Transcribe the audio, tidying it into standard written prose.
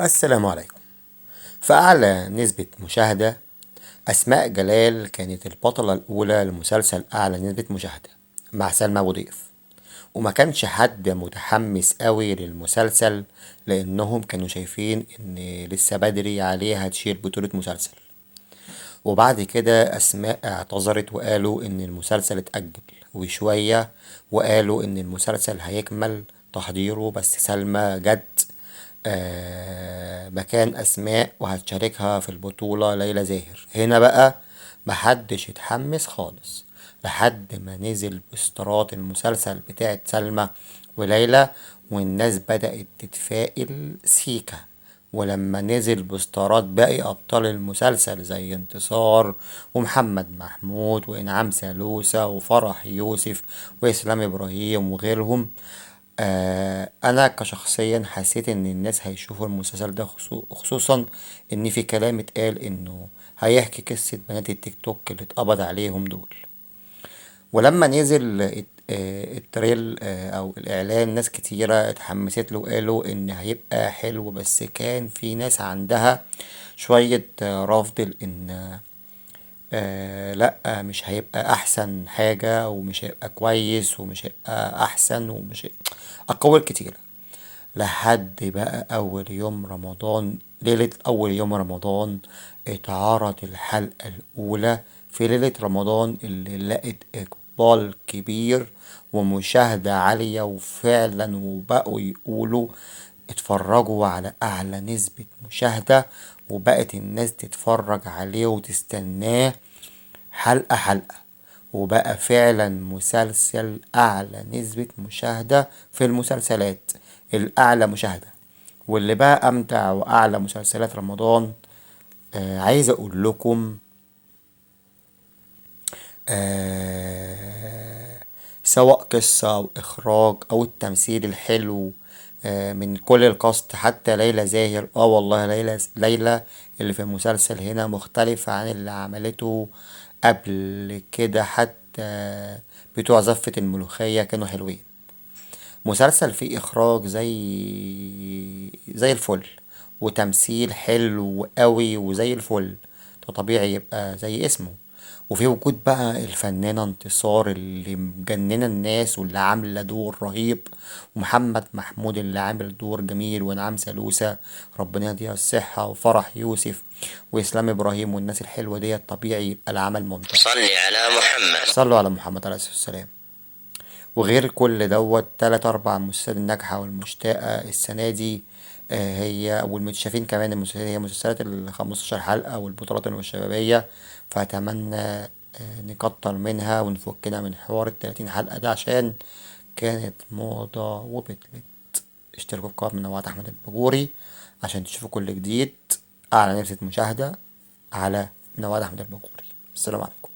السلام عليكم. فأعلى نسبة مشاهدة، أسماء جلال كانت البطلة الأولى لمسلسل أعلى نسبة مشاهدة مع سلمى أبو ضيف. وما كانش حد متحمس قوي للمسلسل، لأنهم كانوا شايفين إن لسه بدري عليها تشيل بطولة مسلسل. وبعد كده أسماء اعتذرت وقالوا إن المسلسل اتأجل وشوية، وقالوا إن المسلسل هيكمل تحضيره، بس سلمى جت مكان أسماء وهتشاركها في البطولة ليلى زاهر. هنا بقى محدش اتحمس خالص لحد ما نزل بوسترات المسلسل بتاعت سلمى وليلى، والناس بدأت تتفائل سيكا. ولما نزل بوسترات باقي أبطال المسلسل زي انتصار ومحمد محمود وإنعام سالوسة وفرح يوسف وإسلام إبراهيم وغيرهم، انا كشخصيا حسيت ان الناس هيشوفوا المسلسل ده، خصوصا ان في كلام اتقال انه هيحكي قصة بنات التيك توك اللي اتقبض عليهم دول. ولما نزل التريل او الاعلان، ناس كتيرة اتحمست له وقالوا ان هيبقى حلو، بس كان في ناس عندها شوية رفض، لان لا مش هيبقى احسن حاجة، ومش هيبقى كويس، ومش هيبقى احسن، ومش هيبقى اقوال كتيرة. لحد بقى أول يوم رمضان، ليلة أول يوم رمضان، اتعرض الحلقة الأولى في ليلة رمضان اللي لقت إقبال كبير ومشاهدة عالية، وفعلا وبقوا يقولوا اتفرجوا على أعلى نسبة مشاهدة، وبقت الناس تتفرج عليه وتستناه حلقة حلقة. وبقى فعلا مسلسل أعلى نسبة مشاهدة في المسلسلات، الأعلى مشاهدة. واللي بقى أمتع وأعلى مسلسلات رمضان، عايز أقول لكم، سواء قصة أو إخراج أو التمثيل الحلو من كل الكاست، حتى ليلى زاهر. والله ليلى اللي في المسلسل هنا مختلفة عن اللي عملته قبل كده. حتى بتوع زفة الملوخية كانوا حلوين. مسلسل فيه إخراج زي الفل، وتمثيل حلو قوي وزي الفل، ده طبيعي يبقى زي اسمه. وفي وجود بقى الفنانة انتصار اللي مجننة الناس واللي عاملة دور رهيب، ومحمد محمود اللي عامل دور جميل، وانعام سالوسة ربنا يديها الصحة، وفرح يوسف وإسلام إبراهيم، والناس الحلوة دي طبيعي يبقى العمل ممتع. صلي على محمد. صلوا على محمد عليه الصلاة والسلام. وغير كل دوت، تلات أربع مسلسلات الناجحة والمشتاقة السنة دي، هي والمتشافين كمان المسلسلات، هي مسلسلات ال15 حلقة والبطولات الشبابية. فأتمنى نكتر منها ونفكنا من حوار ال30 حلقة ده، عشان كانت موضة وبتلت. اشتركوا في قناة منوعات أحمد الباجوري عشان تشوفوا كل جديد. أعلى نسبة مشاهدة على منوعات أحمد الباجوري. السلام عليكم.